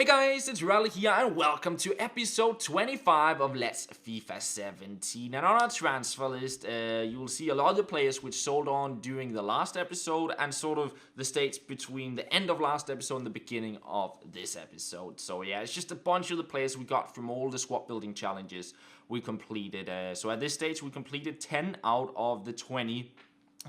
Hey guys, it's Rally here and welcome to episode 25 of Let's FIFA 17. And on our transfer list, you will see a lot of the players which sold on during the last episode and sort of the states between the end of last episode and the beginning of this episode. So yeah, it's just a bunch of the players we got from all the squad building challenges we completed. So at this stage, we completed 10 out of the 20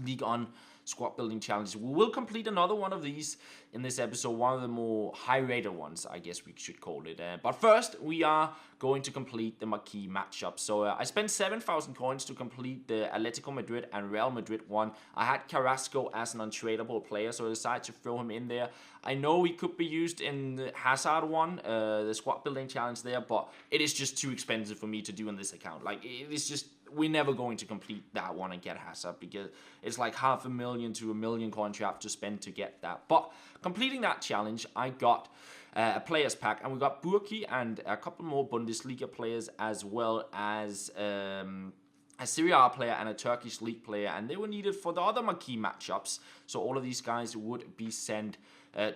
League On squad building challenges. We will complete another one of these in this episode, one of the more high-rated ones, I guess we should call it. But first, we are going to complete the marquee matchup. So I spent 7,000 coins to complete the Atletico Madrid and Real Madrid one. I had Carrasco as an untradeable player, so I decided to throw him in there. I know he could be used in the Hazard one, the squad building challenge there, but it is just too expensive for me to do in this account. Like, it is just, we're never going to complete that one and get Hazard because it's like $500,000 to $1 million coins you have to spend to get that. But completing that challenge, I got a players pack, and we got Burki and a couple more Bundesliga players, as well as a Serie A player and a Turkish league player, and they were needed for the other marquee matchups. So all of these guys would be sent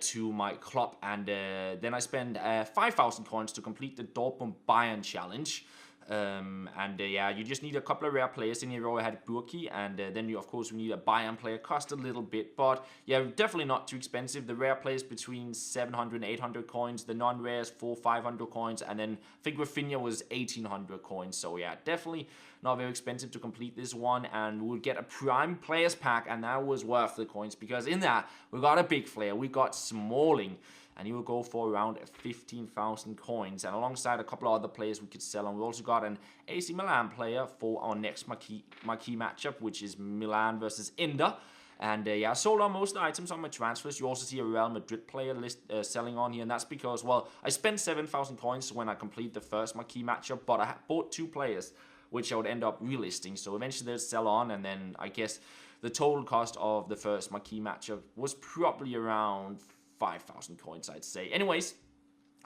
to my club, and then I spent 5,000 coins to complete the Dortmund Bayern challenge. Yeah, you just need a couple of rare players. In here I had Burki, and then you, of course, we need a Bayern player. Cost a little bit, but yeah, definitely not too expensive. The rare players between 700 and 800 coins, the non-rares 400-500 coins, and then I think Rafinha was 1,800 coins. So yeah, definitely not very expensive to complete this one, and we'll get a prime players pack, and that was worth the coins because in that we got a big player. We got Smalling, and he will go for around 15,000 coins. And alongside a couple of other players we could sell on, we also got an AC Milan player for our next marquee matchup, which is Milan versus Inter. And yeah, I sold on most of the items on my transfer list. You also see a Real Madrid player list selling on here, and that's because, well, I spent 7,000 coins when I completed the first marquee matchup, but I bought two players, which I would end up relisting. So eventually they'll sell on, and then I guess the total cost of the first marquee matchup was probably around 5,000 coins, I'd say. Anyways,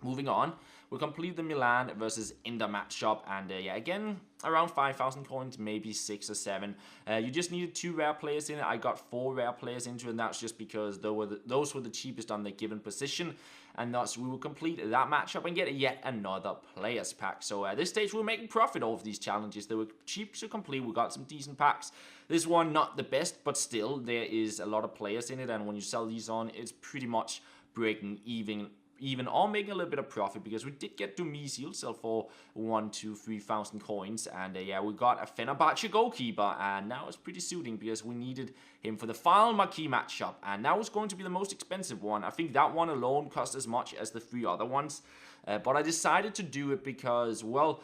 moving on, we complete the Milan versus Inter matchup, and yeah, again, around 5,000 coins, maybe 6 or 7. You just needed 2 rare players in it. I got 4 rare players into it, and that's just because those were the cheapest on the given position, and thus we will complete that matchup and get yet another players pack. So at this stage, we're making profit off these challenges. They were cheap to complete. We got some decent packs. This one, not the best, but still, there is a lot of players in it, and when you sell these on, it's pretty much breaking even or making a little bit of profit, because we did get Dumisi. He'll sell for 1,000 to 3,000 coins, and yeah, we got a Fenerbahce goalkeeper, and now it's pretty suiting because we needed him for the final marquee matchup, and that was going to be the most expensive one. I think that one alone cost as much as the 3 other ones, but I decided to do it because, well,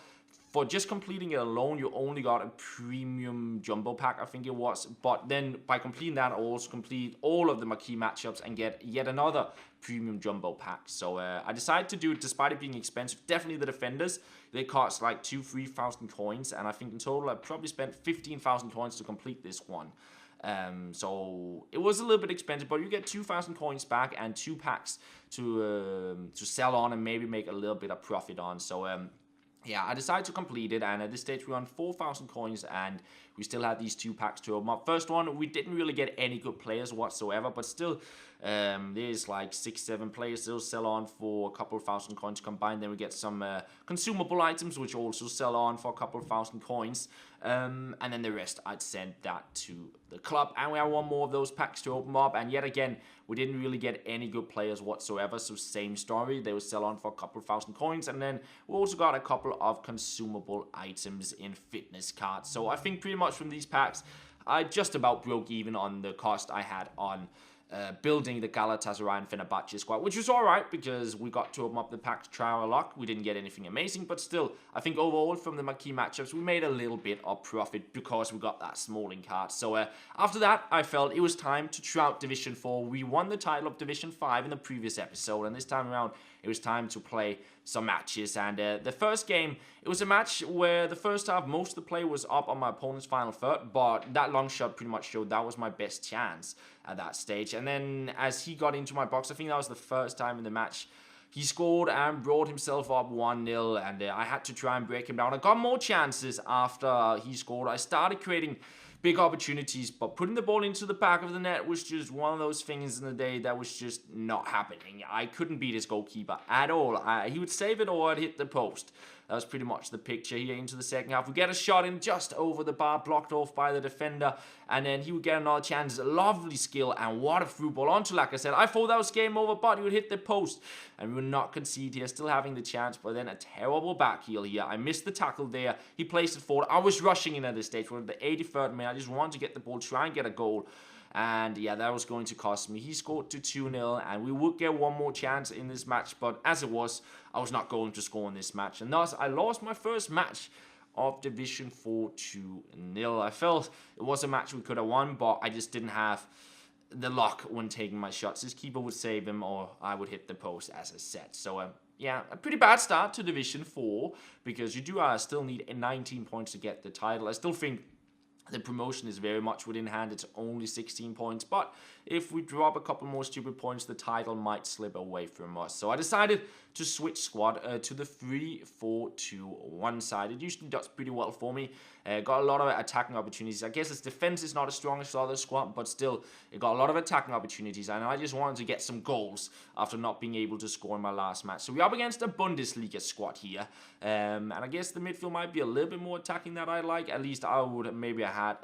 for just completing it alone, you only got a premium jumbo pack, I think it was. But then by completing that, I also complete all of the marquee matchups and get yet another premium jumbo pack. So I decided to do it despite it being expensive. Definitely the defenders, they cost like 2,000-3,000 coins. And I think in total, I probably spent 15,000 coins to complete this one. So it was a little bit expensive, but you get 2,000 coins back and 2 packs to sell on and maybe make a little bit of profit on. So yeah, I decided to complete it, and at this stage we're on 4,000 coins, and we still have these 2 packs to open up. First one, we didn't really get any good players whatsoever, but still, there's like 6-7 players. They'll sell on for a couple of thousand coins combined. Then we get some consumable items, which also sell on for a couple of thousand coins. And then the rest, I'd send that to the club. And we have one more of those packs to open up. And yet again, we didn't really get any good players whatsoever. So same story. They will sell on for a couple of thousand coins. And then we also got a couple of consumable items in fitness cards. So I think pretty much from these packs, I just about broke even on the cost I had on building the Galatasaray and Fenerbahce squad, which was alright because we got to open up the pack to try our luck. We didn't get anything amazing, but still, I think overall from the marquee matchups, we made a little bit of profit because we got that Smalling card. So after that, I felt it was time to try out Division 4. We won the title of Division 5 in the previous episode, and this time around, it was time to play some matches. And the first game, it was a match where the first half, most of the play was up on my opponent's final third, but that long shot pretty much showed that was my best chance at that stage. And then as he got into my box, I think that was the first time in the match, he scored and brought himself up 1-0, and I had to try and break him down. I got more chances after he scored. I started creating big opportunities, but putting the ball into the back of the net was just one of those things in the day that was just not happening. I couldn't beat his goalkeeper at all. He would save it or I'd hit the post. That was pretty much the picture here into the second half. We get a shot in just over the bar, blocked off by the defender, and then he would get another chance. Lovely skill, and what a through ball onto, like I said. I thought that was game over, but he would hit the post, and we would not concede here, still having the chance, but then a terrible back heel here. I missed the tackle there. He placed it forward. I was rushing in at this stage. We're at the 83rd minute. I just wanted to get the ball, try and get a goal. And yeah, that was going to cost me. He scored to 2-0, and we would get one more chance in this match. But as it was, I was not going to score in this match. And thus, I lost my first match of Division 4 2-0. I felt it was a match we could have won, but I just didn't have the luck when taking my shots. His keeper would save him, or I would hit the post, as I said. So, yeah, a pretty bad start to Division 4, because you do still need 19 points to get the title. I still think the promotion is very much within hand. It's only 16 points, but if we drop a couple more stupid points, the title might slip away from us. So I decided to switch squad to the 3-4-2-1 side. It usually does pretty well for me. Got a lot of attacking opportunities. I guess its defense is not as strong as the other squad, but still, it got a lot of attacking opportunities, and I just wanted to get some goals after not being able to score in my last match. So we're up against a Bundesliga squad here, and I guess the midfield might be a little bit more attacking than I like. At least I would maybe have had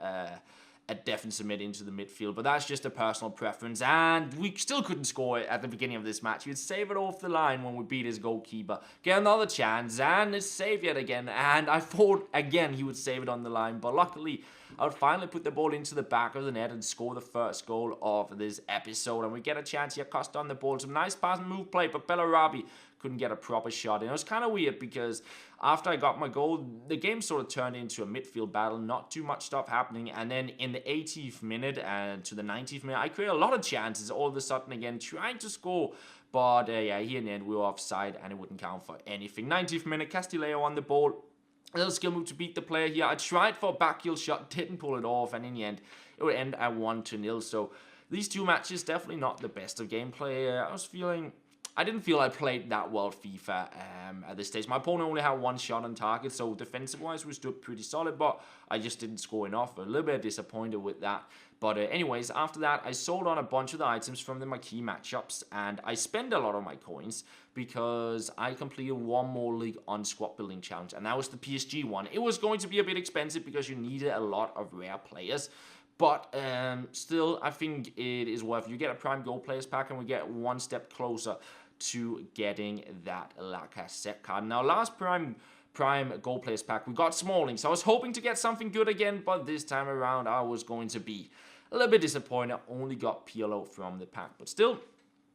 a defensive mid into the midfield, but that's just a personal preference, and we still couldn't score it at the beginning of this match. He'd save it off the line when we beat his goalkeeper, get another chance, and it's saved yet again, and I thought again he would save it on the line, but luckily I would finally put the ball into the back of the net and score the first goal of this episode, and we get a chance here. Costa on the ball, some nice pass and move play, but Bellarabi couldn't get a proper shot, and it was kind of weird because after I got my goal, the game sort of turned into a midfield battle, not too much stuff happening, and then in the 80th minute and to the 90th minute, I created a lot of chances all of a sudden again, trying to score, but yeah, here in the end we were offside and it wouldn't count for anything. 90th minute, Castillo on the ball, a little skill move to beat the player here. I tried for a back heel shot, didn't pull it off, and in the end it would end at 1-0. So these two matches definitely not the best of gameplay. I didn't feel I played that well FIFA at this stage. My opponent only had one shot on target, so defensive-wise we stood pretty solid, but I just didn't score enough. A little bit disappointed with that. But anyways, after that, I sold on a bunch of the items from the marquee matchups, and I spent a lot of my coins because I completed one more league on squad building challenge, and that was the PSG one. It was going to be a bit expensive because you needed a lot of rare players. But still, I think it is worth it. You get a prime gold players pack, and we get one step closer to getting that Lacazette card. Now, last prime gold players pack, we got Smalling. So I was hoping to get something good again, but this time around I was going to be a little bit disappointed. I only got Pirlo from the pack, but still,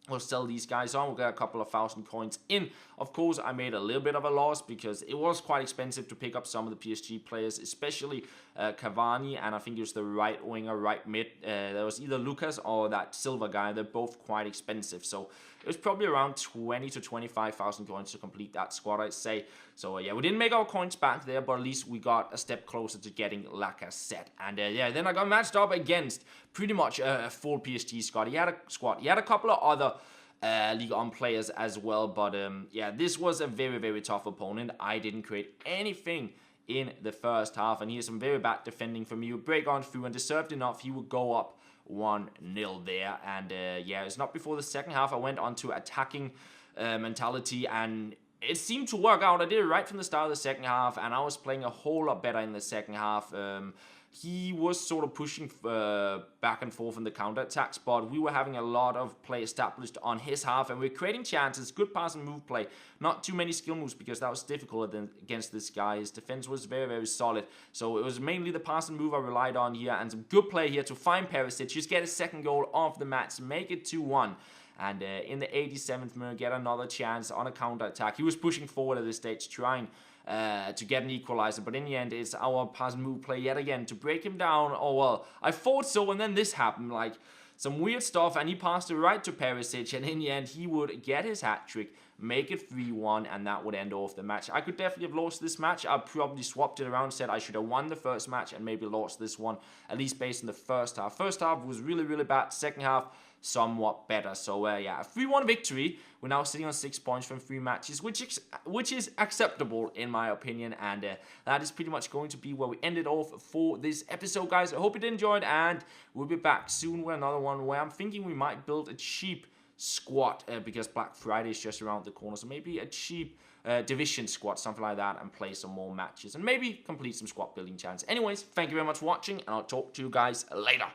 we'll sell these guys on. We'll get a couple of thousand coins in. Of course, I made a little bit of a loss because it was quite expensive to pick up some of the PSG players, especially Cavani, and I think it was the right winger, right mid. There was either Lucas or that Silva guy. They're both quite expensive, so it was probably around 20 to 25,000 coins to complete that squad, I'd say. So yeah, we didn't make our coins back there, but at least we got a step closer to getting Lacazette. And yeah, then I got matched up against pretty much a full PSG squad. He had a couple of other League On players as well, but yeah, this was a very, very tough opponent. I didn't create anything in the first half, and he has some very bad defending from me. He would break on through, and deserved enough, he would go up 1-0 there. And yeah, it's not before the second half I went on to attacking mentality, and it seemed to work out. I did it right from the start of the second half, and I was playing a whole lot better in the second half. He was sort of pushing back and forth in the counter-attacks, but we were having a lot of play established on his half, and we were creating chances, good pass and move play. Not too many skill moves because that was difficult against this guy. His defense was very, very solid. So it was mainly the pass and move I relied on here, and some good play here to find Perisic. Just get his second goal of the match, make it 2-1. And in the 87th minute, get another chance on a counter-attack. He was pushing forward at this stage, trying to get an equalizer, but in the end, it's our pass and move play yet again to break him down. Oh well, I thought so, and then this happened, like some weird stuff, and he passed it right to Perisic, and in the end, he would get his hat-trick, make it 3-1, and that would end off the match. I could definitely have lost this match. I probably swapped it around, said I should have won the first match and maybe lost this one, at least based on the first half. First half was really, really bad. Second half, somewhat better. So yeah, a 3-1 victory. We're now sitting on 6 points from 3 matches, which is acceptable in my opinion, and that is pretty much going to be where we ended off for this episode, guys. I hope you did enjoy it, and we'll be back soon with another one where I'm thinking we might build a cheap squad because Black Friday is just around the corner, so maybe a cheap division squad, something like that, and play some more matches and maybe complete some squad building challenges. Anyways, thank you very much for watching, and I'll talk to you guys later.